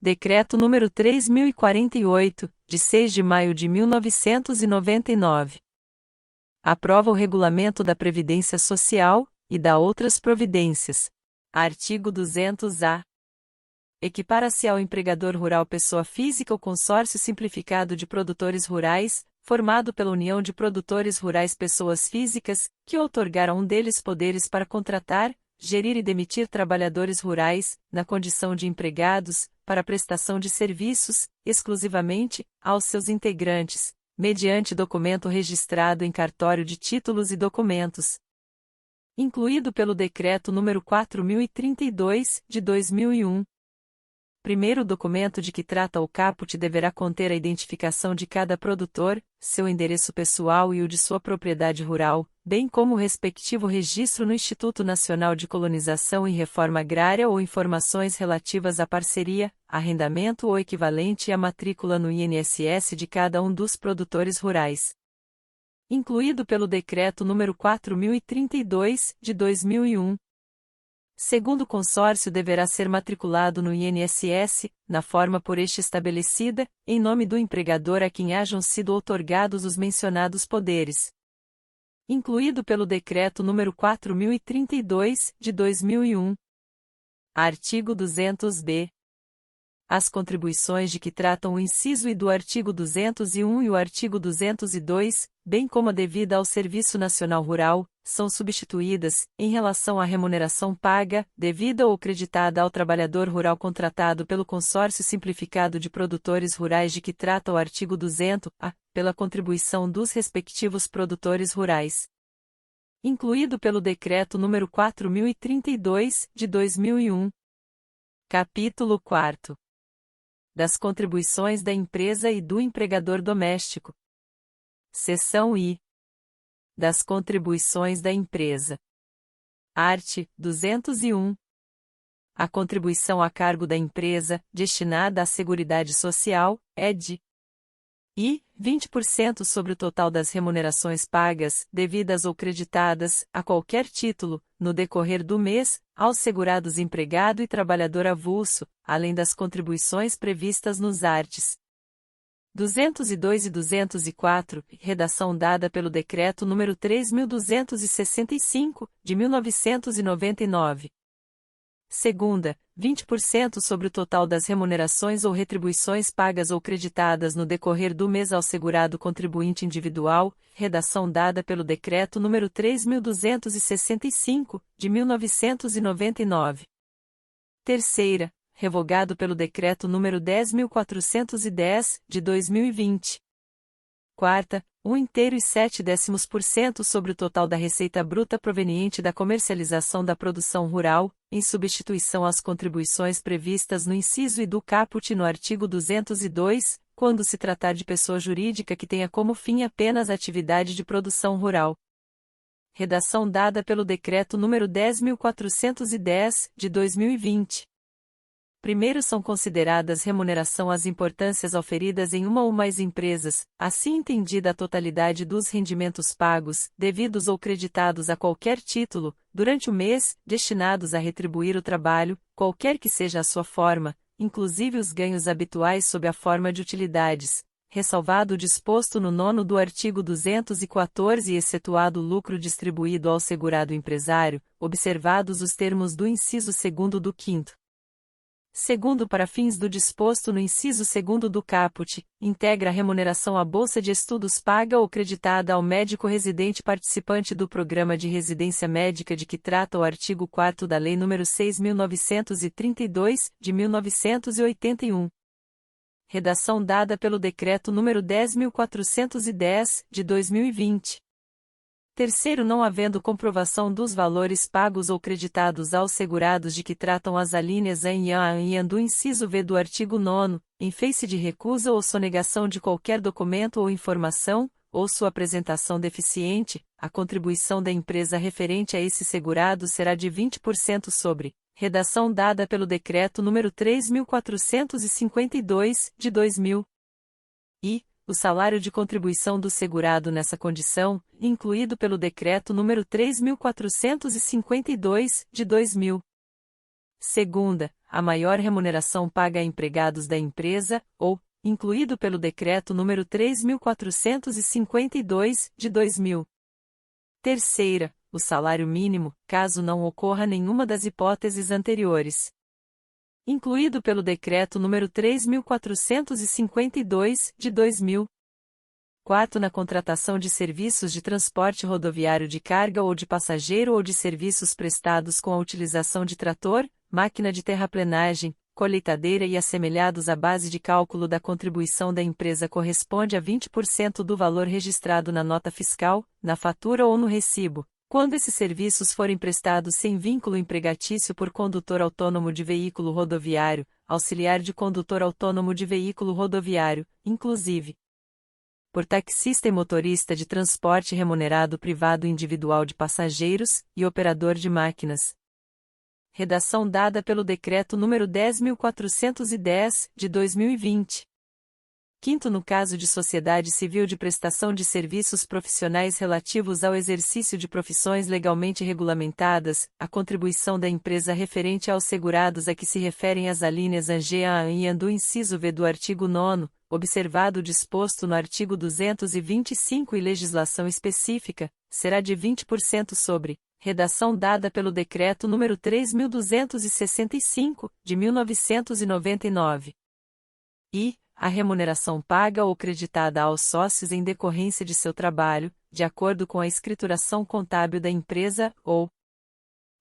Decreto número 3048, de 6 de maio de 1999. Aprova o Regulamento da Previdência Social, e da outras providências. Artigo 200-A. Equipara-se ao empregador rural pessoa física ou consórcio simplificado de produtores rurais, formado pela União de Produtores Rurais pessoas físicas, que outorgar a um deles poderes para contratar, gerir e demitir trabalhadores rurais, na condição de empregados, para prestação de serviços, exclusivamente, aos seus integrantes, mediante documento registrado em cartório de títulos e documentos. Incluído pelo Decreto nº 4032, de 2001. Primeiro documento de que trata o caput deverá conter a identificação de cada produtor, seu endereço pessoal e o de sua propriedade rural, bem como o respectivo registro no Instituto Nacional de Colonização e Reforma Agrária ou informações relativas à parceria, arrendamento ou equivalente e à matrícula no INSS de cada um dos produtores rurais. Incluído pelo Decreto nº 4032, de 2001. Segundo consórcio deverá ser matriculado no INSS, na forma por este estabelecida, em nome do empregador a quem hajam sido outorgados os mencionados poderes. Incluído pelo Decreto nº 4032, de 2001. Artigo 200-B. As contribuições de que tratam o inciso I do artigo 201 e o artigo 202, bem como a devida ao Serviço Nacional Rural, são substituídas, em relação à remuneração paga, devida ou creditada ao trabalhador rural contratado pelo Consórcio Simplificado de Produtores Rurais de que trata o artigo 200-A, pela contribuição dos respectivos produtores rurais. Incluído pelo Decreto nº 4032, de 2001. Capítulo 4. Das contribuições da empresa e do empregador doméstico. Seção I. Das contribuições da empresa. Art. 201. A contribuição a cargo da empresa, destinada à Seguridade Social, é de I. 20% sobre o total das remunerações pagas, devidas ou creditadas, a qualquer título, no decorrer do mês, aos segurados empregado e trabalhador avulso, além das contribuições previstas nos arts. 202 e 204, redação dada pelo Decreto nº 3.265, de 1999. Segunda, 20% sobre o total das remunerações ou retribuições pagas ou creditadas no decorrer do mês ao segurado contribuinte individual, redação dada pelo Decreto nº 3.265, de 1999. Terceira, revogado pelo Decreto nº 10.410, de 2020. Quarta, 1,7% sobre o total da receita bruta proveniente da comercialização da produção rural, em substituição às contribuições previstas no inciso I do caput no artigo 202, quando se tratar de pessoa jurídica que tenha como fim apenas a atividade de produção rural. Redação dada pelo Decreto nº 10.410, de 2020. Primeiro são consideradas remuneração as importâncias auferidas em uma ou mais empresas, assim entendida a totalidade dos rendimentos pagos, devidos ou creditados a qualquer título, durante o mês, destinados a retribuir o trabalho, qualquer que seja a sua forma, inclusive os ganhos habituais sob a forma de utilidades, ressalvado o disposto no 9º do artigo 214 e excetuado o lucro distribuído ao segurado empresário, observados os termos do inciso 2º do 5º. Segundo, para fins do disposto no inciso 2º do caput, integra a remuneração à bolsa de estudos paga ou creditada ao médico residente participante do programa de residência médica de que trata o artigo 4º da Lei nº 6.932, de 1981. Redação dada pelo Decreto nº 10.410, de 2020. Terceiro, não havendo comprovação dos valores pagos ou creditados aos segurados de que tratam as alíneas A e A e do inciso V do artigo 9º, em face de recusa ou sonegação de qualquer documento ou informação, ou sua apresentação deficiente, a contribuição da empresa referente a esse segurado será de 20% sobre, redação dada pelo Decreto nº 3.452, de 2000. E o salário de contribuição do segurado nessa condição, incluído pelo Decreto nº 3.452, de 2000. Segunda, a maior remuneração paga a empregados da empresa, ou, incluído pelo Decreto nº 3.452, de 2000. Terceira, o salário mínimo, caso não ocorra nenhuma das hipóteses anteriores. Incluído pelo Decreto nº 3.452, de 2000. Quarto, na contratação de serviços de transporte rodoviário de carga ou de passageiro ou de serviços prestados com a utilização de trator, máquina de terraplenagem, colheitadeira e assemelhados à base de cálculo da contribuição da empresa corresponde a 20% do valor registrado na nota fiscal, na fatura ou no recibo, quando esses serviços forem prestados sem vínculo empregatício por condutor autônomo de veículo rodoviário, auxiliar de condutor autônomo de veículo rodoviário, inclusive por taxista e motorista de transporte remunerado privado individual de passageiros, e operador de máquinas. Redação dada pelo Decreto nº 10.410, de 2020. Quinto, no caso de sociedade civil de prestação de serviços profissionais relativos ao exercício de profissões legalmente regulamentadas, a contribuição da empresa referente aos segurados a que se referem as alíneas ANG a e do inciso V do artigo 9º, observado o disposto no artigo 225 e legislação específica, será de 20% sobre redação dada pelo Decreto nº 3.265, de 1999. E a remuneração paga ou creditada aos sócios em decorrência de seu trabalho, de acordo com a escrituração contábil da empresa, ou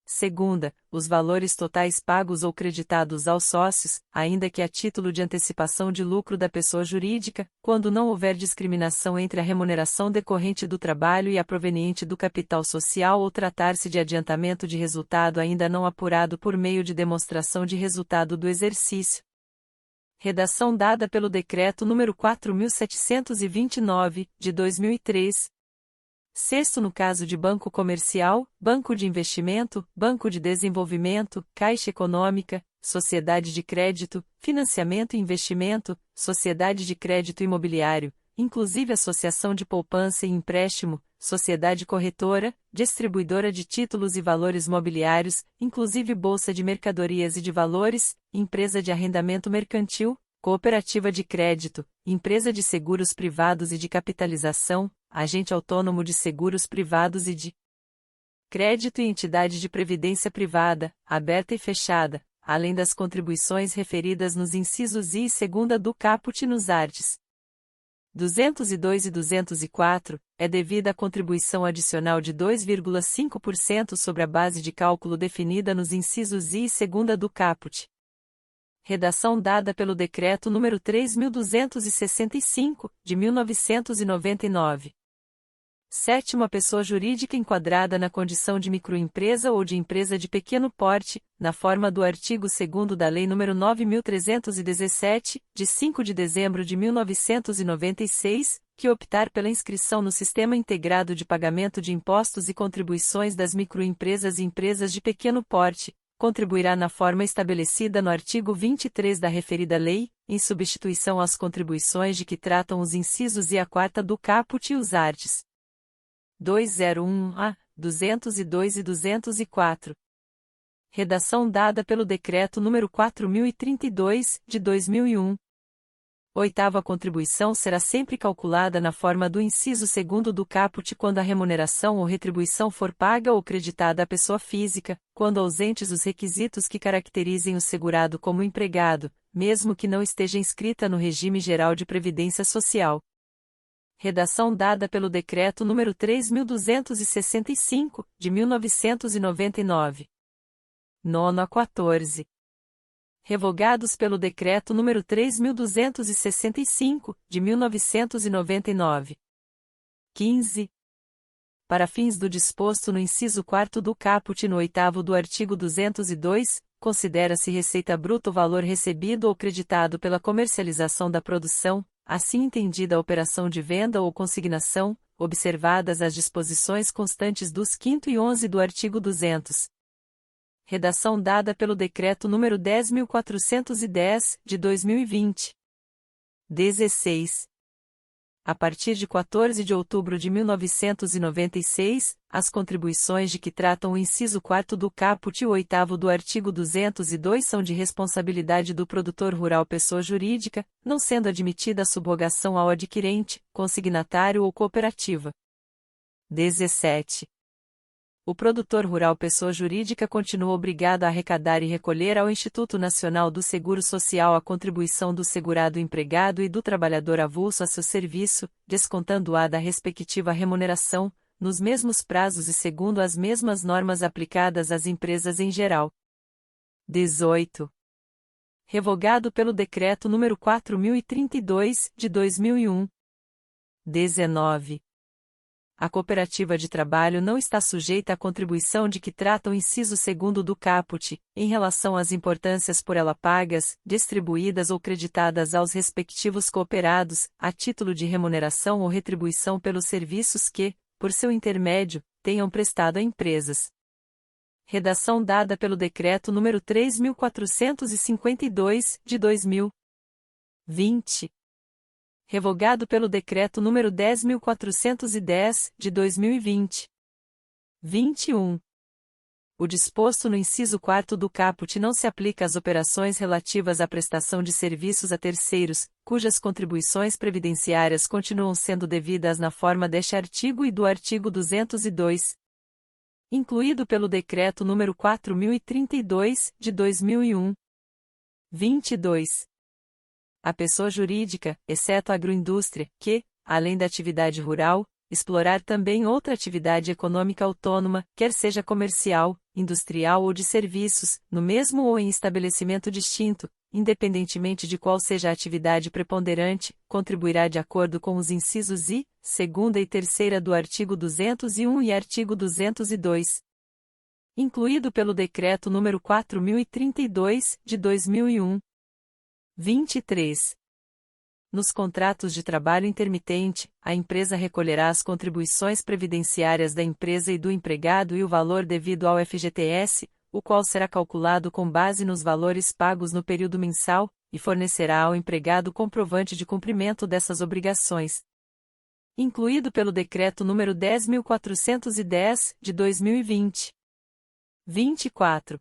segunda, os valores totais pagos ou creditados aos sócios, ainda que a título de antecipação de lucro da pessoa jurídica, quando não houver discriminação entre a remuneração decorrente do trabalho e a proveniente do capital social ou tratar-se de adiantamento de resultado ainda não apurado por meio de demonstração de resultado do exercício. Redação dada pelo Decreto nº 4.729, de 2003. Sexto, no caso de banco comercial, banco de investimento, banco de desenvolvimento, caixa econômica, sociedade de crédito, financiamento e investimento, sociedade de crédito imobiliário, inclusive associação de poupança e empréstimo, sociedade corretora, distribuidora de títulos e valores mobiliários, inclusive bolsa de mercadorias e de valores, empresa de arrendamento mercantil, cooperativa de crédito, empresa de seguros privados e de capitalização, agente autônomo de seguros privados e de crédito e entidade de previdência privada, aberta e fechada, além das contribuições referidas nos incisos I e segunda do caput nos arts. 202 e 204, é devida a contribuição adicional de 2,5% sobre a base de cálculo definida nos incisos I e segunda do caput. Redação dada pelo Decreto nº 3.265, de 1999. Sétimo, a pessoa jurídica enquadrada na condição de microempresa ou de empresa de pequeno porte, na forma do artigo 2º da Lei nº 9.317, de 5 de dezembro de 1996, que optar pela inscrição no Sistema Integrado de Pagamento de Impostos e Contribuições das Microempresas e Empresas de Pequeno Porte, contribuirá na forma estabelecida no artigo 23 da referida lei, em substituição às contribuições de que tratam os incisos e a quarta do caput e os arts. 201-A, 202 e 204. Redação dada pelo Decreto nº 4.032, de 2001. Oitava, a contribuição será sempre calculada na forma do inciso 2º do caput quando a remuneração ou retribuição for paga ou creditada à pessoa física, quando ausentes os requisitos que caracterizem o segurado como empregado, mesmo que não esteja inscrita no regime geral de previdência social. Redação dada pelo Decreto nº 3.265, de 1999. Nono a 14. Revogados pelo Decreto nº 3.265, de 1999. 15. Para fins do disposto no inciso 4º do caput e no 8º do artigo 202, considera-se receita bruta o valor recebido ou creditado pela comercialização da produção, assim entendida a operação de venda ou consignação, observadas as disposições constantes dos 5º e 11 do artigo 200. Redação dada pelo Decreto nº 10.410, de 2020. 16. A partir de 14 de outubro de 1996, as contribuições de que tratam o inciso 4º do caput e o 8º do artigo 202 são de responsabilidade do produtor rural pessoa jurídica, não sendo admitida a subrogação ao adquirente, consignatário ou cooperativa. 17. O produtor rural pessoa jurídica continua obrigado a arrecadar e recolher ao Instituto Nacional do Seguro Social a contribuição do segurado empregado e do trabalhador avulso a seu serviço, descontando-a da respectiva remuneração, nos mesmos prazos e segundo as mesmas normas aplicadas às empresas em geral. 18. Revogado pelo Decreto nº 4.032, de 2001. 19. A cooperativa de trabalho não está sujeita à contribuição de que trata o inciso 2º do caput, em relação às importâncias por ela pagas, distribuídas ou creditadas aos respectivos cooperados, a título de remuneração ou retribuição pelos serviços que, por seu intermédio, tenham prestado a empresas. Redação dada pelo Decreto nº 3.452, de 2000. 20. Revogado pelo Decreto nº 10.410, de 2020. 21. O disposto no inciso 4º do caput não se aplica às operações relativas à prestação de serviços a terceiros, cujas contribuições previdenciárias continuam sendo devidas na forma deste artigo e do artigo 202. Incluído pelo Decreto nº 4.032, de 2001. 22. A pessoa jurídica, exceto a agroindústria, que, além da atividade rural, explorar também outra atividade econômica autônoma, quer seja comercial, industrial ou de serviços, no mesmo ou em estabelecimento distinto, independentemente de qual seja a atividade preponderante, contribuirá de acordo com os incisos I, 2ª e 3ª do artigo 201 e artigo 202. Incluído pelo Decreto nº 4.032, de 2001. 23. Nos contratos de trabalho intermitente, a empresa recolherá as contribuições previdenciárias da empresa e do empregado e o valor devido ao FGTS, o qual será calculado com base nos valores pagos no período mensal, e fornecerá ao empregado comprovante de cumprimento dessas obrigações. Incluído pelo Decreto nº 10.410, de 2020. 24.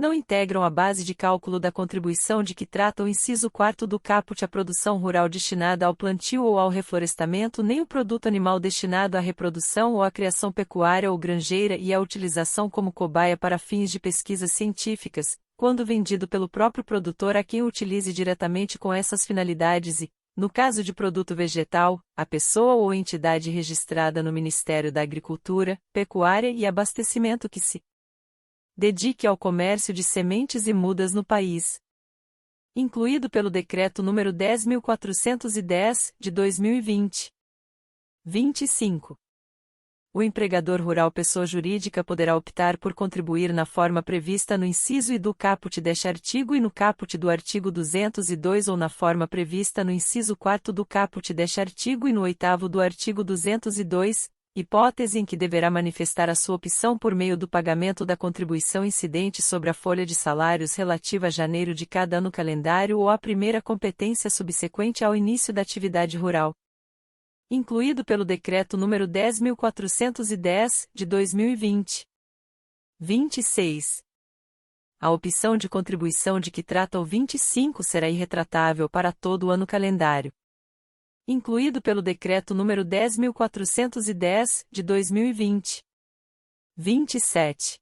Não integram a base de cálculo da contribuição de que trata o inciso 4º do caput a produção rural destinada ao plantio ou ao reflorestamento nem o produto animal destinado à reprodução ou à criação pecuária ou granjeira e à utilização como cobaia para fins de pesquisas científicas, quando vendido pelo próprio produtor a quem o utilize diretamente com essas finalidades e, no caso de produto vegetal, a pessoa ou entidade registrada no Ministério da Agricultura, Pecuária e Abastecimento que se dedique ao comércio de sementes e mudas no país. Incluído pelo Decreto nº 10.410, de 2020. 25. O empregador rural pessoa jurídica poderá optar por contribuir na forma prevista no inciso I do caput deste artigo e no caput do artigo 202 ou na forma prevista no inciso 4º do caput deste artigo e no 8º do artigo 202, hipótese em que deverá manifestar a sua opção por meio do pagamento da contribuição incidente sobre a folha de salários relativa a janeiro de cada ano calendário ou à primeira competência subsequente ao início da atividade rural. Incluído pelo Decreto nº 10.410, de 2020. 26. A opção de contribuição de que trata o 25 será irretratável para todo o ano calendário. Incluído pelo Decreto nº 10.410, de 2020. 27.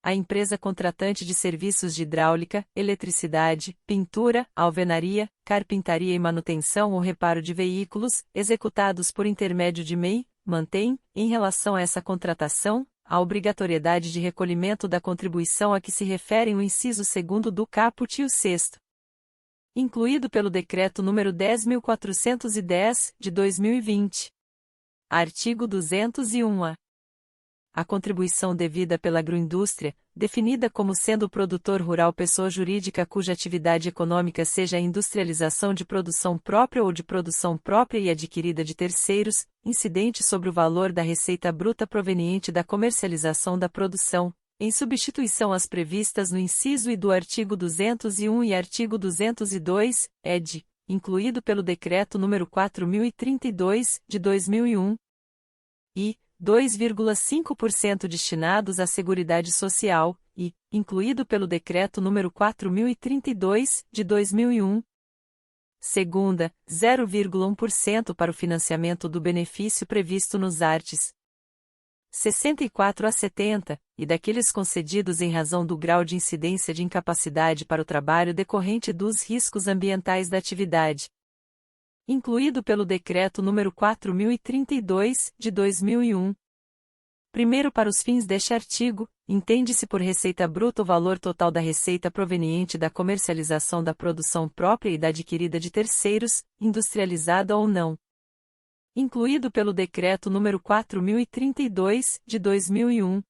A empresa contratante de serviços de hidráulica, eletricidade, pintura, alvenaria, carpintaria e manutenção ou reparo de veículos, executados por intermédio de MEI, mantém, em relação a essa contratação, a obrigatoriedade de recolhimento da contribuição a que se referem o inciso 2º do caput e o 6º. Incluído pelo Decreto nº 10.410, de 2020. Artigo 201-A. A contribuição devida pela agroindústria, definida como sendo o produtor rural pessoa jurídica cuja atividade econômica seja a industrialização de produção própria ou de produção própria e adquirida de terceiros, incidente sobre o valor da receita bruta proveniente da comercialização da produção, em substituição às previstas no inciso I do artigo 201 e artigo 202, é de incluído pelo Decreto nº 4.032, de 2001, e 2,5% destinados à Seguridade Social, e, incluído pelo Decreto nº 4.032, de 2001. Segunda, 0,1% para o financiamento do benefício previsto nos arts. 64 a 70, e daqueles concedidos em razão do grau de incidência de incapacidade para o trabalho decorrente dos riscos ambientais da atividade. Incluído pelo Decreto nº 4.032, de 2001. Primeiro, para os fins deste artigo, entende-se por receita bruta o valor total da receita proveniente da comercialização da produção própria e da adquirida de terceiros, industrializada ou não. Incluído pelo Decreto nº 4.032, de 2001.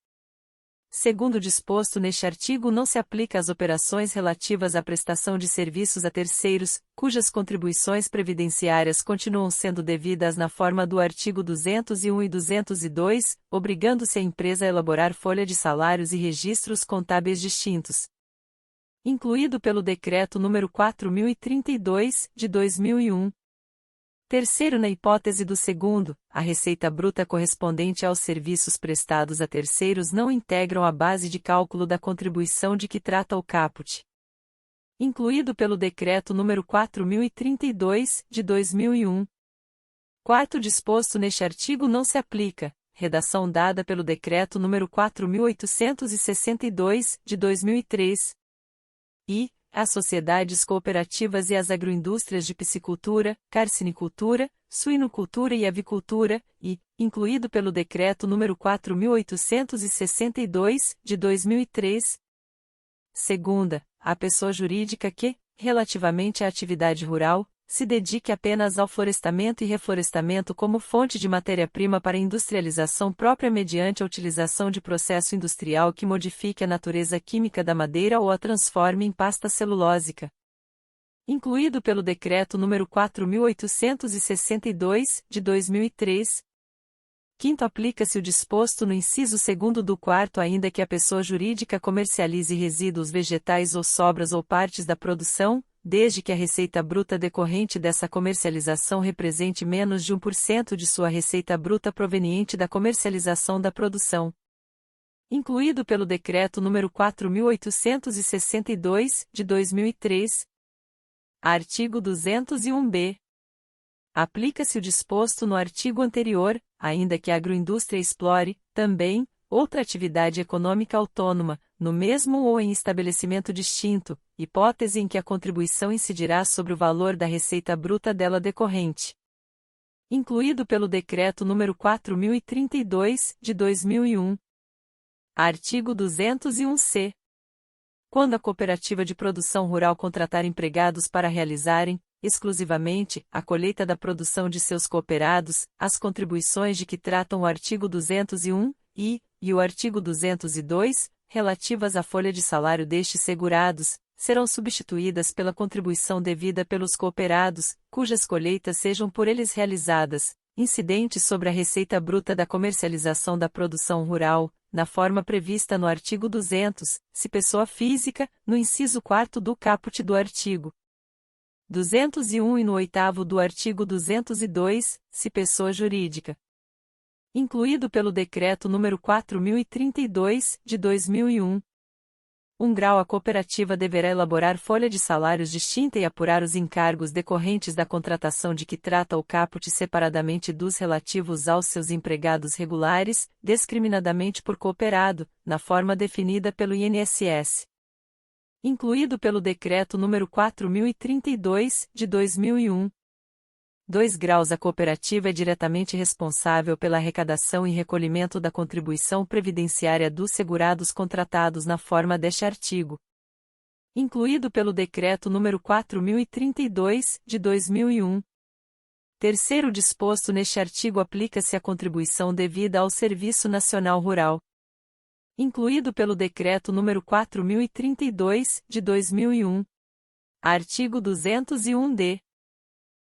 Segundo o disposto neste artigo, não se aplica às operações relativas à prestação de serviços a terceiros, cujas contribuições previdenciárias continuam sendo devidas na forma do artigo 201 e 202, obrigando-se a empresa a elaborar folha de salários e registros contábeis distintos. Incluído pelo Decreto nº 4.032, de 2001. Terceiro, na hipótese do segundo, a receita bruta correspondente aos serviços prestados a terceiros não integram a base de cálculo da contribuição de que trata o caput. Incluído pelo Decreto nº 4.032, de 2001. Quarto, disposto neste artigo não se aplica, redação dada pelo Decreto nº 4.862, de 2003. E, às sociedades cooperativas e às agroindústrias de piscicultura, carcinicultura, suinocultura e avicultura, e, incluído pelo Decreto nº 4.862, de 2003. Segunda, a pessoa jurídica que, relativamente à atividade rural, se dedique apenas ao florestamento e reflorestamento como fonte de matéria-prima para industrialização própria mediante a utilização de processo industrial que modifique a natureza química da madeira ou a transforme em pasta celulósica. Incluído pelo Decreto nº 4.862, de 2003. Quinto, aplica-se o disposto no inciso 2º do 4º ainda que a pessoa jurídica comercialize resíduos vegetais ou sobras ou partes da produção, desde que a receita bruta decorrente dessa comercialização represente menos de 1% de sua receita bruta proveniente da comercialização da produção. Incluído pelo Decreto nº 4.862, de 2003. Artigo 201-B. Aplica-se o disposto no artigo anterior, ainda que a agroindústria explore, também, outra atividade econômica autônoma, no mesmo ou em estabelecimento distinto, hipótese em que a contribuição incidirá sobre o valor da receita bruta dela decorrente. Incluído pelo Decreto nº 4.032, de 2001. Artigo 201-C. Quando a cooperativa de produção rural contratar empregados para realizarem, exclusivamente, a colheita da produção de seus cooperados, as contribuições de que tratam o artigo 201, e o artigo 202, relativas à folha de salário destes segurados, serão substituídas pela contribuição devida pelos cooperados, cujas colheitas sejam por eles realizadas, incidentes sobre a receita bruta da comercialização da produção rural, na forma prevista no artigo 200, se pessoa física, no inciso 4º do caput do artigo 201 e no 8º do artigo 202, se pessoa jurídica. Incluído pelo Decreto nº 4.032, de 2001. 1 grau, a cooperativa deverá elaborar folha de salários distinta e apurar os encargos decorrentes da contratação de que trata o caput separadamente dos relativos aos seus empregados regulares, discriminadamente por cooperado, na forma definida pelo INSS. Incluído pelo Decreto nº 4.032, de 2001. 2 graus, a cooperativa é diretamente responsável pela arrecadação e recolhimento da contribuição previdenciária dos segurados contratados na forma deste artigo. Incluído pelo Decreto nº 4.032, de 2001. Terceiro, disposto neste artigo aplica-se a contribuição devida ao Serviço Nacional Rural. Incluído pelo Decreto nº 4.032, de 2001. Artigo 201-D.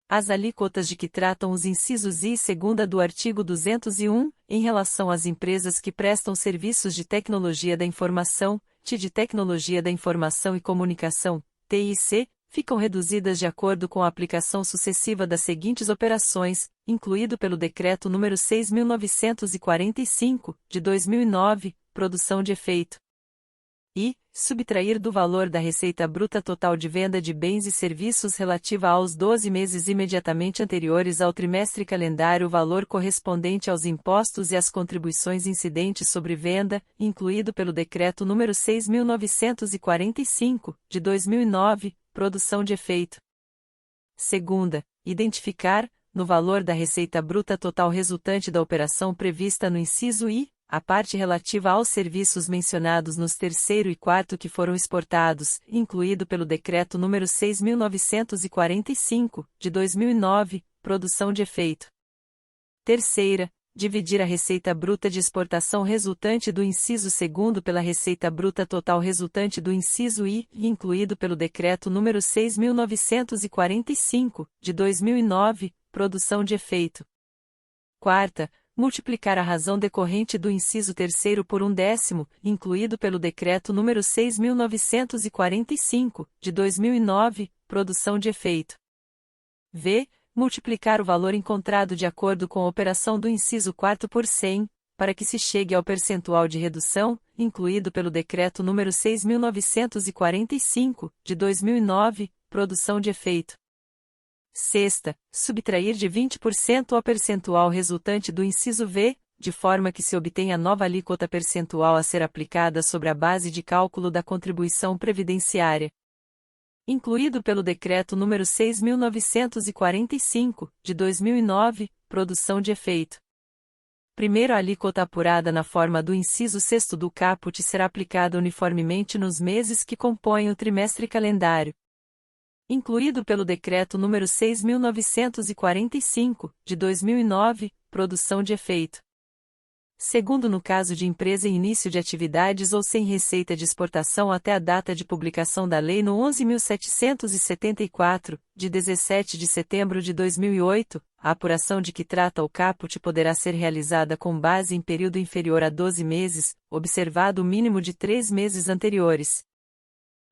As alíquotas de que tratam os incisos I e segunda do artigo 201, em relação às empresas que prestam serviços de tecnologia da informação, TI de Tecnologia da Informação e Comunicação, TIC, ficam reduzidas de acordo com a aplicação sucessiva das seguintes operações, incluído pelo Decreto nº 6.945, de 2009, produção de efeito. E, subtrair do valor da receita bruta total de venda de bens e serviços relativa aos 12 meses imediatamente anteriores ao trimestre calendário o valor correspondente aos impostos e às contribuições incidentes sobre venda, incluído pelo Decreto nº 6.945, de 2009, produção de efeito. Segunda, identificar, no valor da receita bruta total resultante da operação prevista no inciso I, a parte relativa aos serviços mencionados nos terceiro e quarto que foram exportados, incluído pelo Decreto nº 6.945, de 2009, produção de efeito. Terceira, dividir a receita bruta de exportação resultante do inciso segundo pela receita bruta total resultante do inciso I, incluído pelo Decreto nº 6.945, de 2009, produção de efeito. Quarta, multiplicar a razão decorrente do inciso terceiro por 1/10, incluído pelo Decreto nº 6.945, de 2009, produção de efeito. V. Multiplicar o valor encontrado de acordo com a operação do inciso 4 por 100, para que se chegue ao percentual de redução, incluído pelo Decreto nº 6.945, de 2009, produção de efeito. Sexta, subtrair de 20% ao percentual resultante do inciso V, de forma que se obtenha nova alíquota percentual a ser aplicada sobre a base de cálculo da contribuição previdenciária. Incluído pelo Decreto nº 6.945, de 2009, produção de efeito. Primeiro, a alíquota apurada na forma do inciso 6º do caput será aplicada uniformemente nos meses que compõem o trimestre calendário. Incluído pelo Decreto nº 6.945, de 2009, produção de efeito. Segundo, no caso de empresa em início de atividades ou sem receita de exportação até a data de publicação da Lei no 11.774, de 17 de setembro de 2008, a apuração de que trata o caput poderá ser realizada com base em período inferior a 12 meses, observado o mínimo de 3 meses anteriores.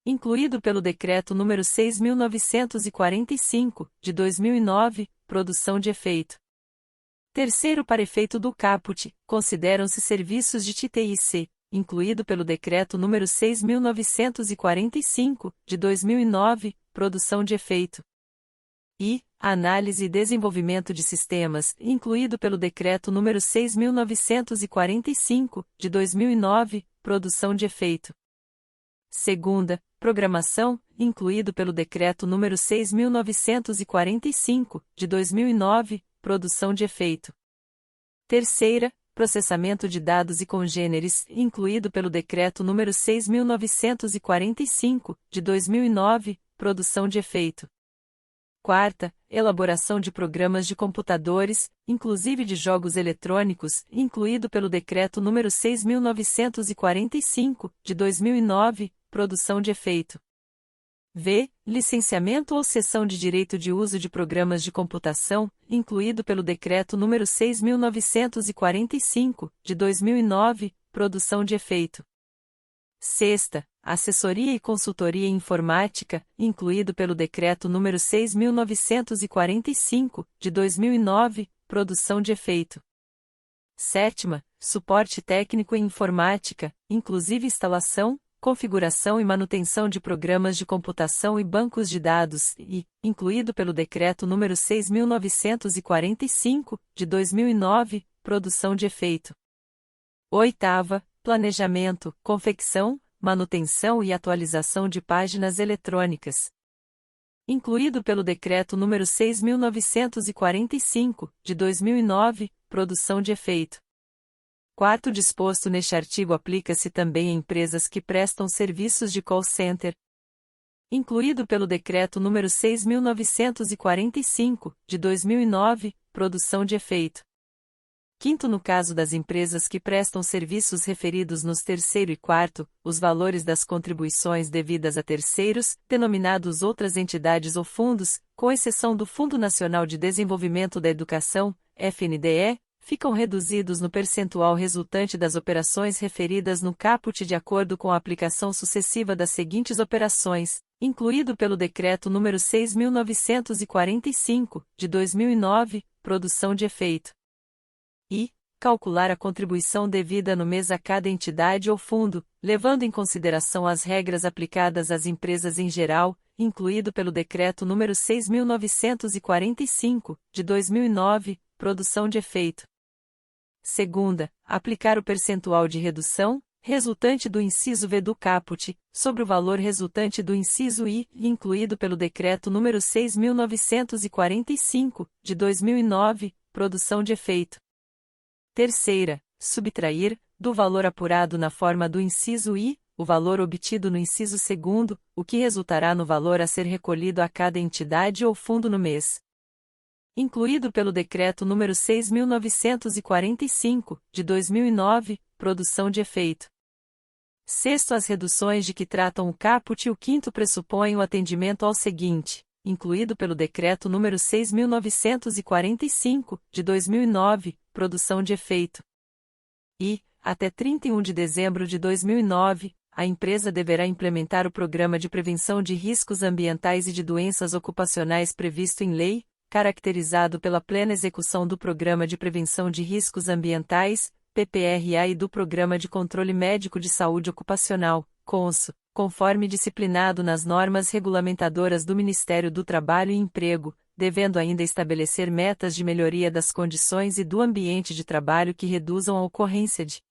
Incluído pelo Decreto nº 6.945, de 2009, produção de efeito. Terceiro, para efeito do caput, consideram-se serviços de TTIC, incluído pelo Decreto nº 6.945, de 2009, produção de efeito. E, análise e desenvolvimento de sistemas, incluído pelo Decreto nº 6.945, de 2009, produção de efeito. Segunda, programação, incluído pelo Decreto nº 6.945, de 2009, produção de efeito. Terceira, processamento de dados e congêneres, incluído pelo Decreto nº 6.945, de 2009, produção de efeito. Quarta, elaboração de programas de computadores, inclusive de jogos eletrônicos, incluído pelo Decreto nº 6.945, de 2009, produção de efeito. V. Licenciamento ou cessão de direito de uso de programas de computação, incluído pelo Decreto nº 6.945, de 2009, produção de efeito. Sexta, assessoria e consultoria informática, incluído pelo Decreto nº 6.945, de 2009, produção de efeito. Sétima, suporte técnico em informática, inclusive instalação, configuração e manutenção de programas de computação e bancos de dados, e, incluído pelo Decreto nº 6.945, de 2009, produção de efeito. Oitava, planejamento, confecção, manutenção e atualização de páginas eletrônicas. Incluído pelo Decreto nº 6.945, de 2009, produção de efeito. Quarto, disposto neste artigo aplica-se também a empresas que prestam serviços de call center. Incluído pelo Decreto nº 6.945, de 2009, produção de efeito. Quinto, no caso das empresas que prestam serviços referidos nos terceiro e quarto, os valores das contribuições devidas a terceiros, denominados outras entidades ou fundos, com exceção do Fundo Nacional de Desenvolvimento da Educação, FNDE, ficam reduzidos no percentual resultante das operações referidas no caput de acordo com a aplicação sucessiva das seguintes operações, incluído pelo Decreto nº 6.945, de 2009, produção de efeito. E calcular a contribuição devida no mês a cada entidade ou fundo, levando em consideração as regras aplicadas às empresas em geral, incluído pelo Decreto nº 6.945, de 2009, produção de efeito. Segunda, aplicar o percentual de redução, resultante do inciso V do caput, sobre o valor resultante do inciso I, incluído pelo Decreto nº 6.945, de 2009, produção de efeito. Terceira, subtrair, do valor apurado na forma do inciso I, o valor obtido no inciso segundo, o que resultará no valor a ser recolhido a cada entidade ou fundo no mês. Incluído pelo Decreto nº 6.945, de 2009, produção de efeito. Sexto, as reduções de que tratam o caput e o quinto pressupõem o atendimento ao seguinte, incluído pelo Decreto nº 6.945, de 2009, produção de efeito. E, até 31 de dezembro de 2009, a empresa deverá implementar o Programa de Prevenção de Riscos Ambientais e de Doenças Ocupacionais previsto em lei, caracterizado pela plena execução do Programa de Prevenção de Riscos Ambientais, PPRA, e do Programa de Controle Médico de Saúde Ocupacional, CONSO, conforme disciplinado nas normas regulamentadoras do Ministério do Trabalho e Emprego, devendo ainda estabelecer metas de melhoria das condições e do ambiente de trabalho que reduzam a ocorrência de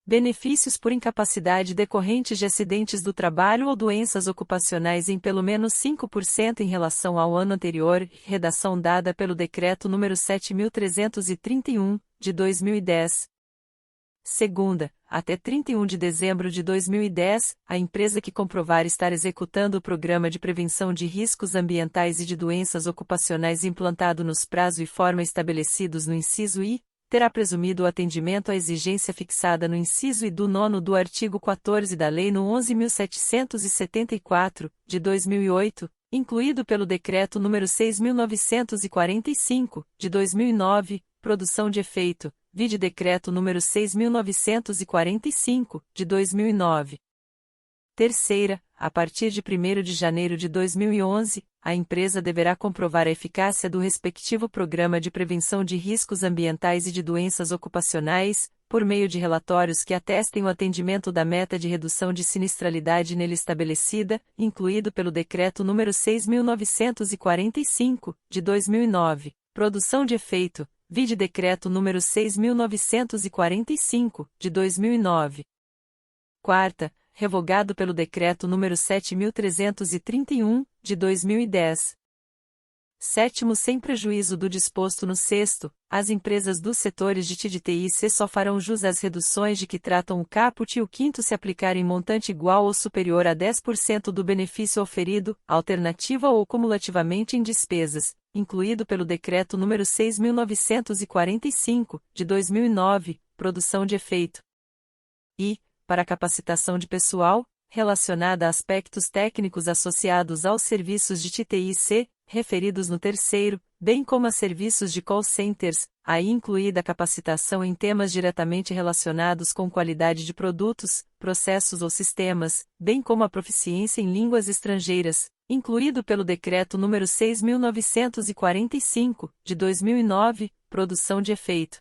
benefícios por incapacidade decorrentes de acidentes do trabalho ou doenças ocupacionais em pelo menos 5% em relação ao ano anterior, redação dada pelo Decreto nº 7.331, de 2010. Segunda, até 31 de dezembro de 2010, a empresa que comprovar estar executando o Programa de Prevenção de Riscos Ambientais e de Doenças Ocupacionais implantado nos prazos e forma estabelecidos no inciso I, terá presumido o atendimento à exigência fixada no inciso I do 9º do artigo 14 da Lei nº 11.774, de 2008, incluído pelo Decreto nº 6.945, de 2009, produção de efeito, vide Decreto nº 6.945, de 2009. Terceira, a partir de 1º de janeiro de 2011, a empresa deverá comprovar a eficácia do respectivo Programa de Prevenção de Riscos Ambientais e de Doenças Ocupacionais, por meio de relatórios que atestem o atendimento da meta de redução de sinistralidade nele estabelecida, incluído pelo Decreto nº 6.945, de 2009, produção de efeito, vide Decreto nº 6.945, de 2009. Quarta, revogado pelo Decreto nº 7.331, de 2010. Sétimo, sem prejuízo do disposto no sexto, as empresas dos setores de TI/TIC só farão jus às reduções de que tratam o caput e o quinto se aplicarem montante igual ou superior a 10% do benefício oferido, alternativa ou cumulativamente em despesas, incluído pelo Decreto nº 6.945, de 2009, produção de efeito. E, para capacitação de pessoal, relacionada a aspectos técnicos associados aos serviços de TI/TIC, referidos no terceiro, bem como a serviços de call centers, aí incluída a capacitação em temas diretamente relacionados com qualidade de produtos, processos ou sistemas, bem como a proficiência em línguas estrangeiras, incluído pelo Decreto nº 6.945, de 2009, produção de efeito.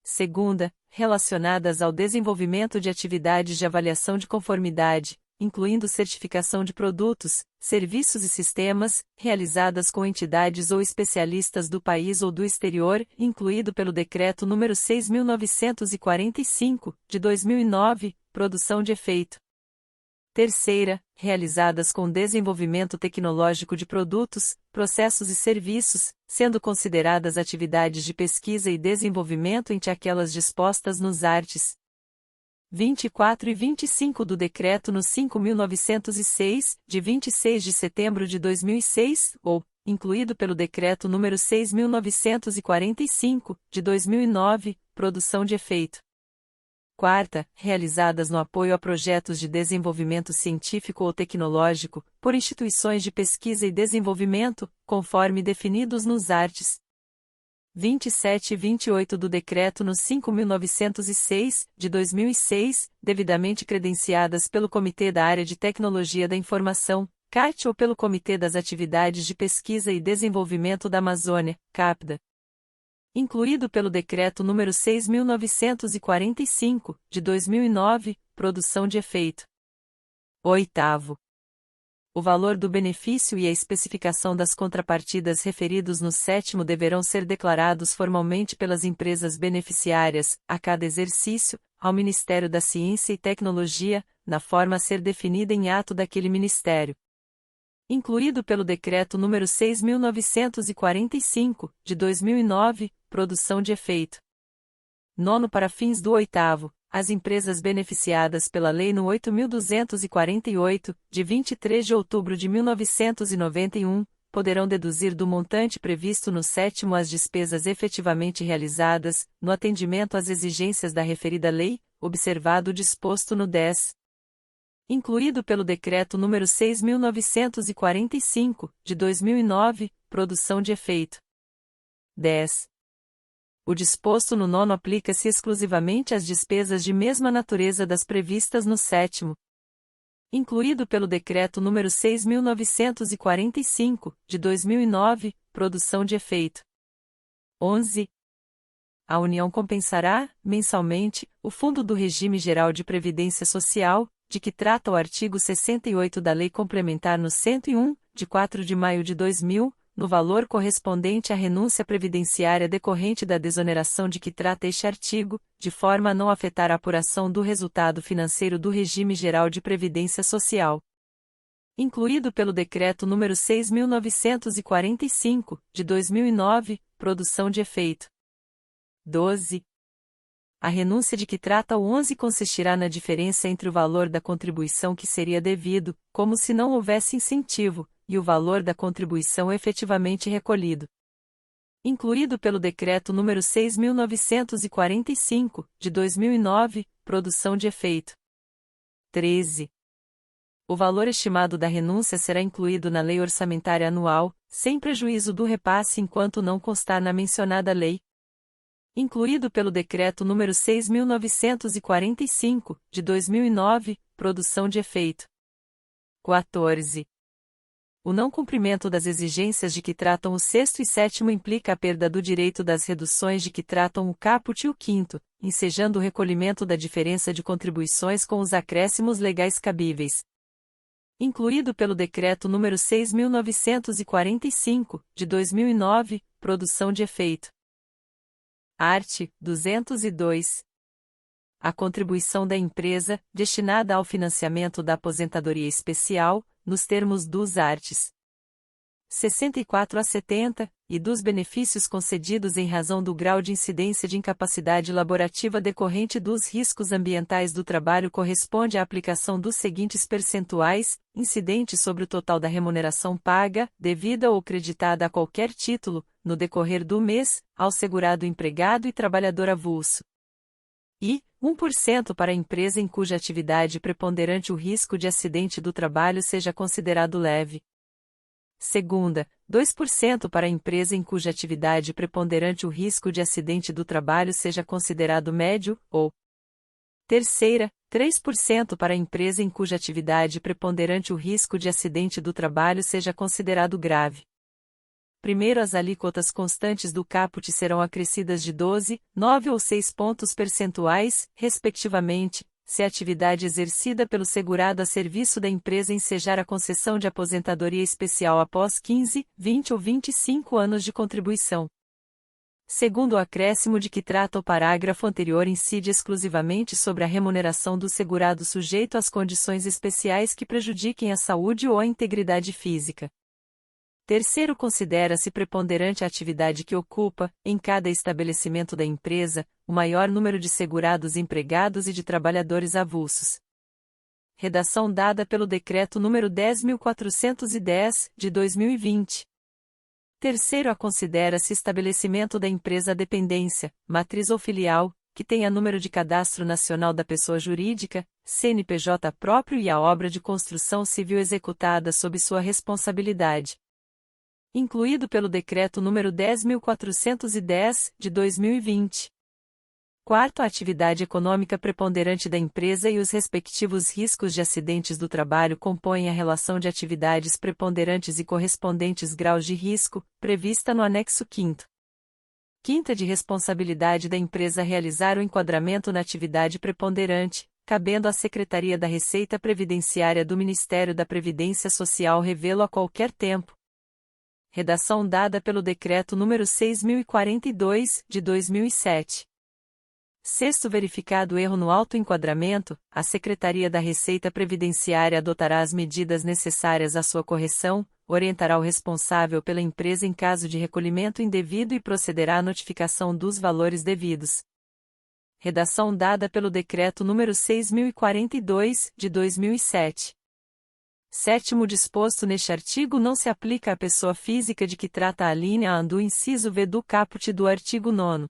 Segunda, relacionadas ao desenvolvimento de atividades de avaliação de conformidade, incluindo certificação de produtos, serviços e sistemas, realizadas com entidades ou especialistas do país ou do exterior, incluído pelo Decreto nº 6.945, de 2009, produção de efeito. Terceira, realizadas com desenvolvimento tecnológico de produtos, processos e serviços, sendo consideradas atividades de pesquisa e desenvolvimento entre aquelas dispostas nos arts. 24 e 25 do Decreto no 5.906, de 26 de setembro de 2006, ou, incluído pelo Decreto nº 6.945, de 2009, produção de efeito. Quarta, realizadas no apoio a projetos de desenvolvimento científico ou tecnológico, por instituições de pesquisa e desenvolvimento, conforme definidos nos arts. 27 e 28 do Decreto no 5.906, de 2006, devidamente credenciadas pelo Comitê da Área de Tecnologia da Informação, CAT, ou pelo Comitê das Atividades de Pesquisa e Desenvolvimento da Amazônia, CAPDA. Incluído pelo Decreto nº 6.945, de 2009, produção de efeito. Oitavo. O valor do benefício e a especificação das contrapartidas referidos no sétimo deverão ser declarados formalmente pelas empresas beneficiárias, a cada exercício, ao Ministério da Ciência e Tecnologia, na forma a ser definida em ato daquele Ministério. Incluído pelo Decreto nº 6.945, de 2009, produção de efeito. Nono. Para fins do oitavo, as empresas beneficiadas pela Lei nº 8.248, de 23 de outubro de 1991, poderão deduzir do montante previsto no sétimo as despesas efetivamente realizadas, no atendimento às exigências da referida lei, observado o disposto no 10. Incluído pelo Decreto nº 6.945, de 2009, produção de efeito. 10. O disposto no nono aplica-se exclusivamente às despesas de mesma natureza das previstas no sétimo. Incluído pelo Decreto nº 6.945, de 2009, produção de efeito. 11. A União compensará, mensalmente, o Fundo do Regime Geral de Previdência Social, de que trata o artigo 68 da Lei Complementar no 101, de 4 de maio de 2000, no valor correspondente à renúncia previdenciária decorrente da desoneração de que trata este artigo, de forma a não afetar a apuração do resultado financeiro do regime geral de previdência social. Incluído pelo Decreto nº 6.945, de 2009, produção de efeito. 12. A renúncia de que trata o 11 consistirá na diferença entre o valor da contribuição que seria devido, como se não houvesse incentivo, e o valor da contribuição efetivamente recolhido. Incluído pelo Decreto nº 6.945, de 2009, produção de efeito. 13. O valor estimado da renúncia será incluído na Lei Orçamentária Anual, sem prejuízo do repasse enquanto não constar na mencionada lei. Incluído pelo Decreto nº 6.945, de 2009, produção de efeito. 14. O não cumprimento das exigências de que tratam o sexto e sétimo implica a perda do direito das reduções de que tratam o caput e o quinto, ensejando o recolhimento da diferença de contribuições com os acréscimos legais cabíveis. Incluído pelo Decreto nº 6.945, de 2009, produção de efeito. Art. 202. A contribuição da empresa, destinada ao financiamento da aposentadoria especial, nos termos dos arts. 64 a 70, e dos benefícios concedidos em razão do grau de incidência de incapacidade laborativa decorrente dos riscos ambientais do trabalho corresponde à aplicação dos seguintes percentuais, incidentes sobre o total da remuneração paga, devida ou creditada a qualquer título, no decorrer do mês, ao segurado empregado e trabalhador avulso. E 1% para a empresa em cuja atividade preponderante o risco de acidente do trabalho seja considerado leve. Segunda, 2% para a empresa em cuja atividade preponderante o risco de acidente do trabalho seja considerado médio, ou. Terceira, 3% para a empresa em cuja atividade preponderante o risco de acidente do trabalho seja considerado grave. Primeiro, as alíquotas constantes do caput serão acrescidas de 12, 9 ou 6 pontos percentuais, respectivamente, se a atividade exercida pelo segurado a serviço da empresa ensejar a concessão de aposentadoria especial após 15, 20 ou 25 anos de contribuição. Segundo o acréscimo de que trata o parágrafo anterior incide exclusivamente sobre a remuneração do segurado sujeito às condições especiais que prejudiquem a saúde ou a integridade física. Terceiro, considera-se preponderante a atividade que ocupa, em cada estabelecimento da empresa, o maior número de segurados empregados e de trabalhadores avulsos. Redação dada pelo Decreto nº 10.410, de 2020. Terceiro, a considera-se estabelecimento da empresa a dependência, matriz ou filial, que tenha número de cadastro nacional da pessoa jurídica, CNPJ próprio e a obra de construção civil executada sob sua responsabilidade. incluído pelo Decreto nº 10.410, de 2020. Quarto, a atividade econômica preponderante da empresa e os respectivos riscos de acidentes do trabalho compõem a relação de atividades preponderantes e correspondentes graus de risco, prevista no anexo 5º. Quinta, de responsabilidade da empresa realizar o enquadramento na atividade preponderante, cabendo à Secretaria da Receita Previdenciária do Ministério da Previdência Social revê-lo a qualquer tempo. Redação dada pelo Decreto nº 6.042, de 2007. Sexto, verificado erro no autoenquadramento, a Secretaria da Receita Previdenciária adotará as medidas necessárias à sua correção, orientará o responsável pela empresa em caso de recolhimento indevido e procederá à notificação dos valores devidos. Redação dada pelo Decreto nº 6.042, de 2007. Sétimo, disposto neste artigo não se aplica à pessoa física de que trata a linha A do inciso V do caput do artigo 9º.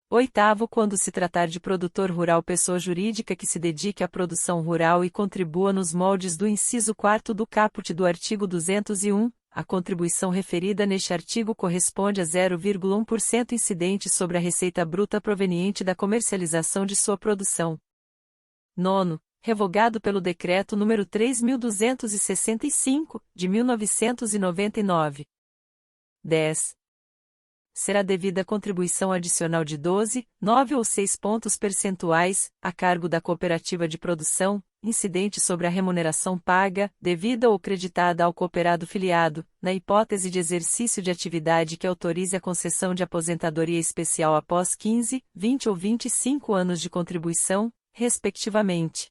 Oitavo, quando se tratar de produtor rural pessoa jurídica que se dedique à produção rural e contribua nos moldes do inciso 4º do caput do artigo 201, a contribuição referida neste artigo corresponde a 0,1% incidente sobre a receita bruta proveniente da comercialização de sua produção. Nono, revogado pelo Decreto nº 3.265, de 1999. 10. Será devida contribuição adicional de 12, 9 ou 6 pontos percentuais, a cargo da cooperativa de produção, incidente sobre a remuneração paga, devida ou creditada ao cooperado filiado, na hipótese de exercício de atividade que autorize a concessão de aposentadoria especial após 15, 20 ou 25 anos de contribuição, respectivamente.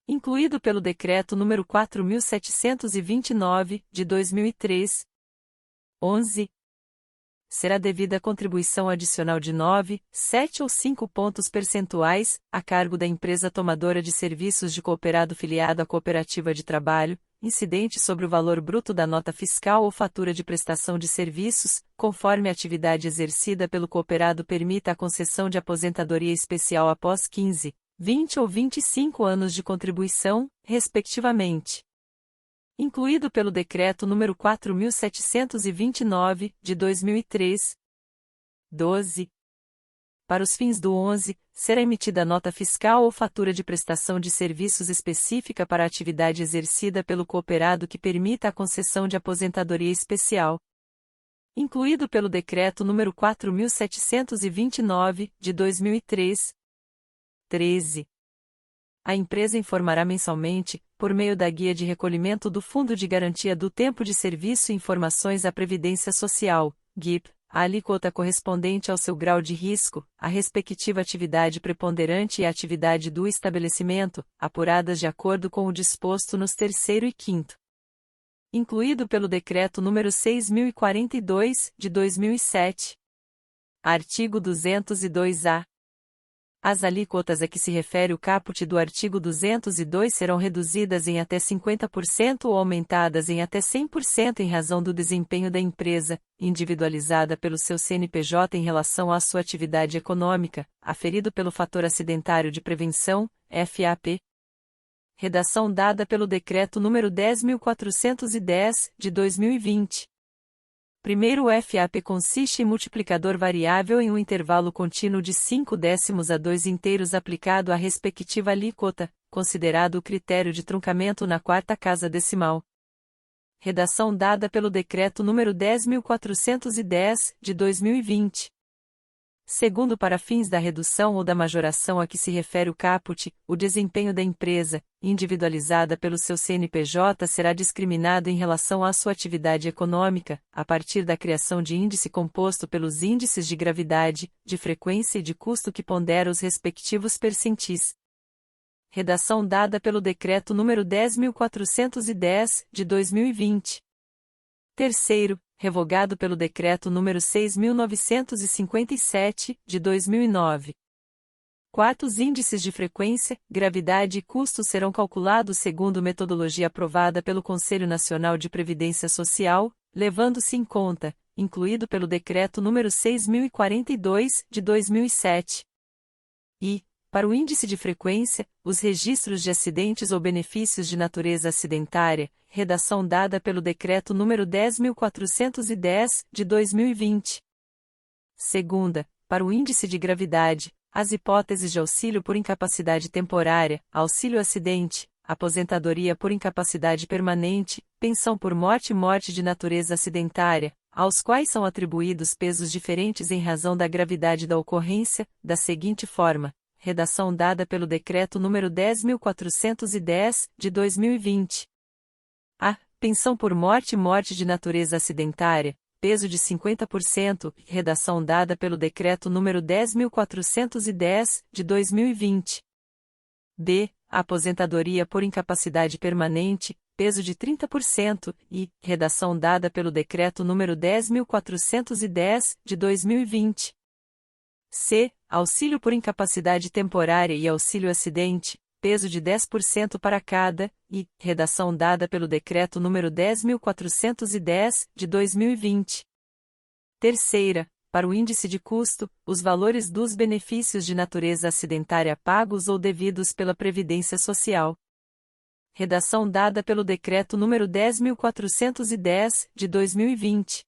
Incluído pelo Decreto nº 4.729, de 2003. 11. Será devida contribuição adicional de 9, 7 ou 5 pontos percentuais, a cargo da empresa tomadora de serviços de cooperado filiado à cooperativa de trabalho, incidente sobre o valor bruto da nota fiscal ou fatura de prestação de serviços, conforme a atividade exercida pelo cooperado permita a concessão de aposentadoria especial após 15, 20 ou 25 anos de contribuição, respectivamente. Incluído pelo Decreto nº 4.729, de 2003. 12. Para os fins do 11, será emitida nota fiscal ou fatura de prestação de serviços específica para a atividade exercida pelo cooperado que permita a concessão de aposentadoria especial. Incluído pelo Decreto nº 4.729, de 2003. 13. A empresa informará mensalmente, por meio da Guia de Recolhimento do Fundo de Garantia do Tempo de Serviço e Informações à Previdência Social, GIP, a alíquota correspondente ao seu grau de risco, a respectiva atividade preponderante e a atividade do estabelecimento, apuradas de acordo com o disposto nos 3º e 5º. Incluído pelo Decreto nº 6.042, de 2007. Artigo 202-A. As alíquotas a que se refere o caput do artigo 202 serão reduzidas em até 50% ou aumentadas em até 100% em razão do desempenho da empresa, individualizada pelo seu CNPJ em relação à sua atividade econômica, aferido pelo fator acidentário de prevenção, FAP. Redação dada pelo Decreto nº 10.410, de 2020. Primeiro, o FAP consiste em multiplicador variável em um intervalo contínuo de 5/10 a 2 inteiros aplicado à respectiva alíquota, considerado o critério de truncamento na quarta casa decimal. Redação dada pelo Decreto nº 10.410, de 2020. Segundo, para fins da redução ou da majoração a que se refere o caput, o desempenho da empresa, individualizada pelo seu CNPJ, será discriminado em relação à sua atividade econômica, a partir da criação de índice composto pelos índices de gravidade, de frequência e de custo que pondera os respectivos percentis. Redação dada pelo Decreto nº 10.410, de 2020. Terceiro, revogado pelo Decreto nº 6.957, de 2009. Quarto, os índices de frequência, gravidade e custo serão calculados segundo metodologia aprovada pelo Conselho Nacional de Previdência Social, levando-se em conta, incluído pelo Decreto nº 6.042, de 2007. E, Para o índice de frequência, os registros de acidentes ou benefícios de natureza acidentária, redação dada pelo Decreto nº 10.410, de 2020. Segunda, para o índice de gravidade, as hipóteses de auxílio por incapacidade temporária, auxílio-acidente, aposentadoria por incapacidade permanente, pensão por morte e morte de natureza acidentária, aos quais são atribuídos pesos diferentes em razão da gravidade da ocorrência, da seguinte forma: redação dada pelo Decreto nº 10.410, de 2020. A. Pensão por morte e morte de natureza acidentária, peso de 50%, redação dada pelo Decreto nº 10.410, de 2020. B. Aposentadoria por incapacidade permanente, peso de 30%, e, redação dada pelo Decreto nº 10.410, de 2020. C. Auxílio por incapacidade temporária e auxílio-acidente, peso de 10% para cada, e, redação dada pelo Decreto nº 10.410, de 2020. Terceira, para o índice de custo, os valores dos benefícios de natureza acidentária pagos ou devidos pela Previdência Social. Redação dada pelo Decreto nº 10.410, de 2020.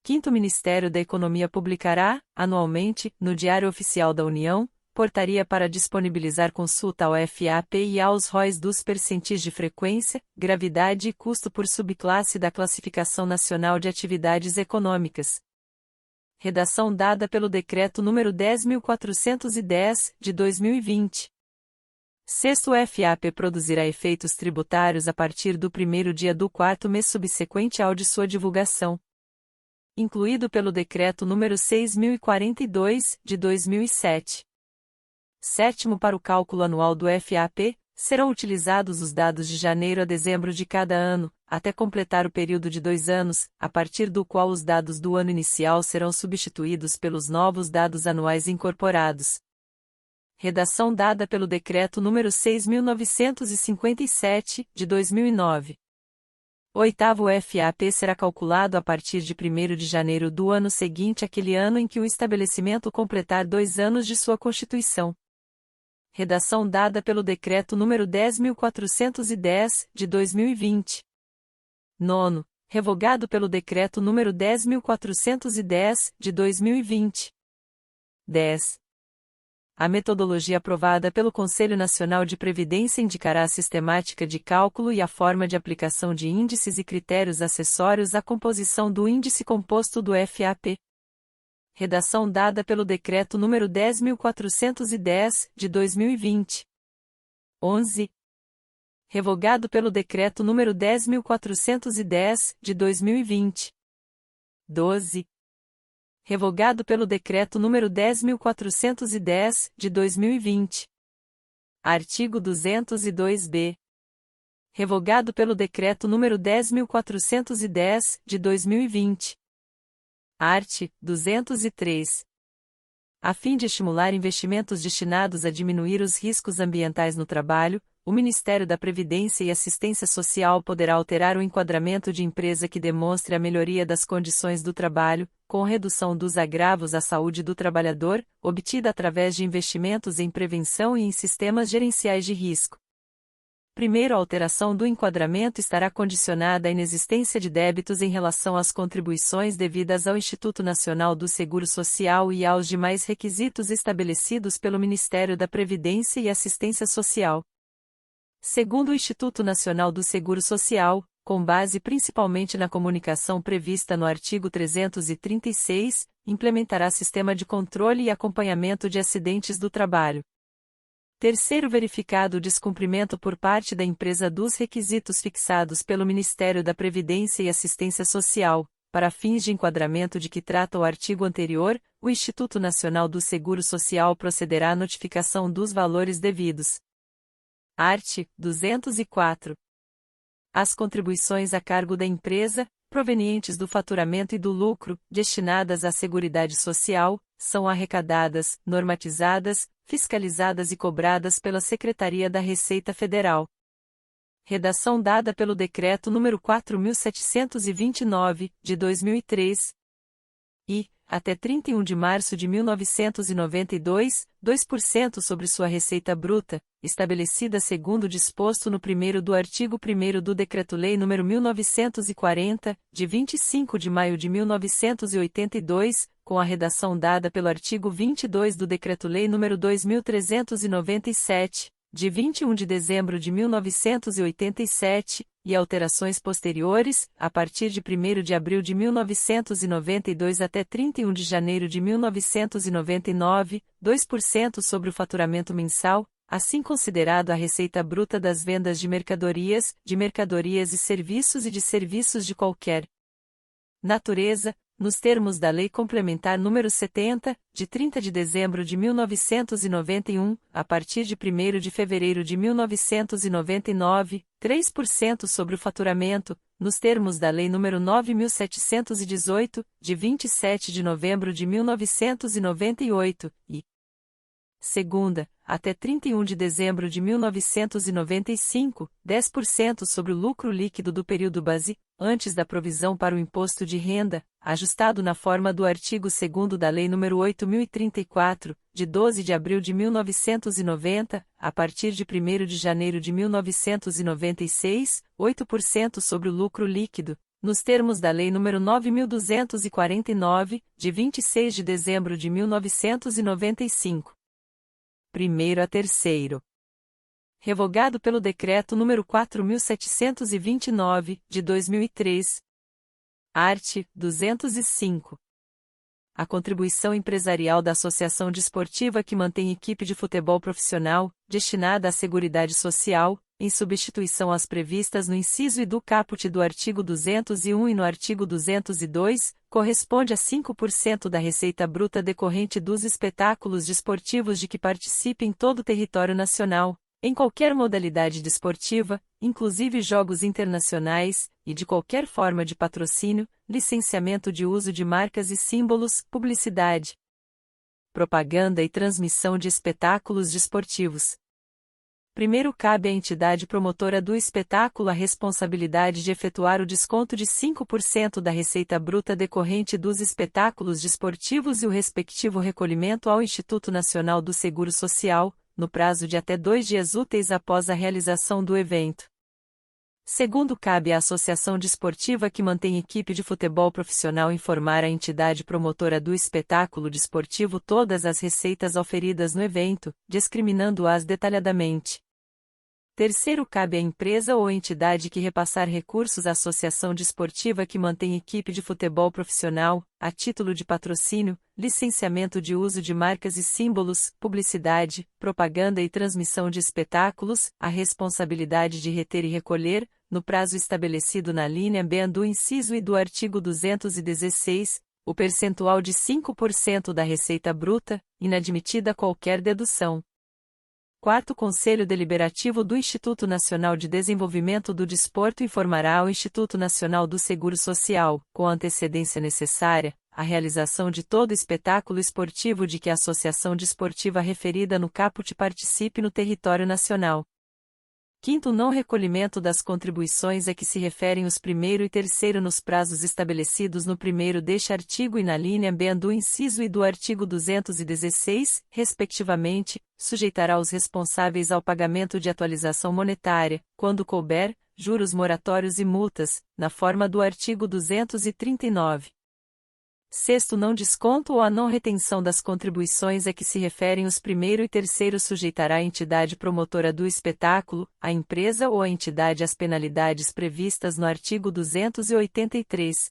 Quinto, Ministério da Economia publicará, anualmente, no Diário Oficial da União, portaria para disponibilizar consulta ao FAP e aos ROIs dos percentis de frequência, gravidade e custo por subclasse da Classificação Nacional de Atividades Econômicas. Redação dada pelo Decreto nº 10.410, de 2020. Sexto, o FAP produzirá efeitos tributários a partir do primeiro dia do quarto mês subsequente ao de sua divulgação. Incluído pelo Decreto nº 6.042, de 2007. Sétimo, para o cálculo anual do FAP, serão utilizados os dados de janeiro a dezembro de cada ano, até completar o período de 2 anos, a partir do qual os dados do ano inicial serão substituídos pelos novos dados anuais incorporados. Redação dada pelo Decreto nº 6.957, de 2009. Oitavo, o FAP será calculado a partir de 1º de janeiro do ano seguinte àquele ano em que o estabelecimento completar 2 anos de sua constituição. Redação dada pelo Decreto nº 10.410, de 2020. Nono, revogado pelo Decreto nº 10.410, de 2020. 10. A metodologia aprovada pelo Conselho Nacional de Previdência indicará a sistemática de cálculo e a forma de aplicação de índices e critérios acessórios à composição do índice composto do FAP. Redação dada pelo Decreto nº 10.410, de 2020. 11. Revogado pelo Decreto nº 10.410, de 2020. 12. Revogado pelo Decreto nº 10.410, de 2020. Artigo 202-B. Revogado pelo Decreto nº 10.410, de 2020. Art. 203. A fim de estimular investimentos destinados a diminuir os riscos ambientais no trabalho, o Ministério da Previdência e Assistência Social poderá alterar o enquadramento de empresa que demonstre a melhoria das condições do trabalho, com redução dos agravos à saúde do trabalhador, obtida através de investimentos em prevenção e em sistemas gerenciais de risco. Primeiro, a alteração do enquadramento estará condicionada à inexistência de débitos em relação às contribuições devidas ao Instituto Nacional do Seguro Social e aos demais requisitos estabelecidos pelo Ministério da Previdência e Assistência Social. Segundo o Instituto Nacional do Seguro Social, com base principalmente na comunicação prevista no artigo 336, implementará sistema de controle e acompanhamento de acidentes do trabalho. Terceiro, verificado o descumprimento por parte da empresa dos requisitos fixados pelo Ministério da Previdência e Assistência Social, para fins de enquadramento de que trata o artigo anterior, o Instituto Nacional do Seguro Social procederá à notificação dos valores devidos. Art. 204. As contribuições a cargo da empresa, provenientes do faturamento e do lucro, destinadas à Seguridade Social, são arrecadadas, normatizadas, fiscalizadas e cobradas pela Secretaria da Receita Federal. Redação dada pelo Decreto nº 4.729, de 2003. E, até 31 de março de 1992, 2% sobre sua receita bruta, estabelecida segundo o disposto no primeiro do artigo 1º do Decreto-Lei nº 1940, de 25 de maio de 1982, com a redação dada pelo artigo 22 do Decreto-Lei nº 2397, de 21 de dezembro de 1987, e alterações posteriores, a partir de 1º de abril de 1992 até 31 de janeiro de 1999, 2% sobre o faturamento mensal, assim considerado a receita bruta das vendas de mercadorias e serviços e de serviços de qualquer natureza, nos termos da Lei Complementar nº 70, de 30 de dezembro de 1991, a partir de 1º de fevereiro de 1999, 3% sobre o faturamento, nos termos da Lei nº 9.718, de 27 de novembro de 1998, e segunda, até 31 de dezembro de 1995, 10% sobre o lucro líquido do período base, antes da provisão para o imposto de renda, ajustado na forma do artigo 2º da Lei nº 8.034, de 12 de abril de 1990, a partir de 1º de janeiro de 1996, 8% sobre o lucro líquido, nos termos da Lei nº 9.249, de 26 de dezembro de 1995. Primeiro a terceiro. Revogado pelo Decreto nº 4.729, de 2003. Art. 205. A contribuição empresarial da associação desportiva que mantém equipe de futebol profissional, destinada à Seguridade Social, em substituição às previstas no inciso I do caput do artigo 201 e no artigo 202, corresponde a 5% da receita bruta decorrente dos espetáculos desportivos de que participe em todo o território nacional, em qualquer modalidade desportiva, inclusive jogos internacionais, e de qualquer forma de patrocínio, licenciamento de uso de marcas e símbolos, publicidade, propaganda e transmissão de espetáculos desportivos. Primeiro, cabe à entidade promotora do espetáculo a responsabilidade de efetuar o desconto de 5% da receita bruta decorrente dos espetáculos desportivos e o respectivo recolhimento ao Instituto Nacional do Seguro Social, no prazo de até 2 dias úteis após a realização do evento. Segundo, cabe à associação desportiva que mantém equipe de futebol profissional informar a entidade promotora do espetáculo desportivo todas as receitas auferidas no evento, discriminando-as detalhadamente. Terceiro, cabe à empresa ou entidade que repassar recursos à associação desportiva que mantém equipe de futebol profissional, a título de patrocínio, licenciamento de uso de marcas e símbolos, publicidade, propaganda e transmissão de espetáculos, a responsabilidade de reter e recolher, no prazo estabelecido na linha B do inciso I do artigo 216, o percentual de 5% da receita bruta, inadmitida qualquer dedução. Quarto, Conselho Deliberativo do Instituto Nacional de Desenvolvimento do Desporto informará ao Instituto Nacional do Seguro Social, com a antecedência necessária, a realização de todo espetáculo esportivo de que a associação desportiva referida no caput participe no território nacional. Quinto, não recolhimento das contribuições a que se referem os primeiro e terceiro nos prazos estabelecidos no primeiro deste artigo e na linha B do inciso I do artigo 216, respectivamente, sujeitará os responsáveis ao pagamento de atualização monetária, quando couber, juros moratórios e multas, na forma do artigo 239. Sexto, não desconto ou a não retenção das contribuições a que se referem os primeiro e terceiro sujeitará a entidade promotora do espetáculo, a empresa ou a entidade às penalidades previstas no artigo 283.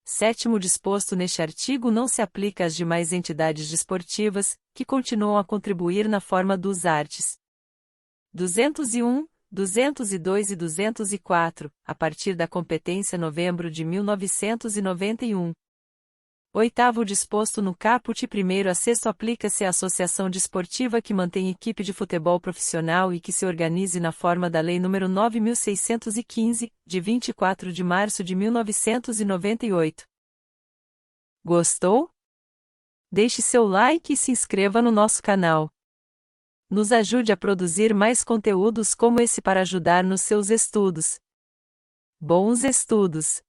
Sétimo, disposto neste artigo não se aplica às demais entidades desportivas, que continuam a contribuir na forma dos arts. 201, 202 e 204, a partir da competência novembro de 1991. Oitavo, disposto no caput primeiro a sexto aplica-se à associação desportiva que mantém equipe de futebol profissional e que se organize na forma da Lei nº 9.615, de 24 de março de 1998. Gostou? Deixe seu like e se inscreva no nosso canal. Nos ajude a produzir mais conteúdos como esse para ajudar nos seus estudos. Bons estudos!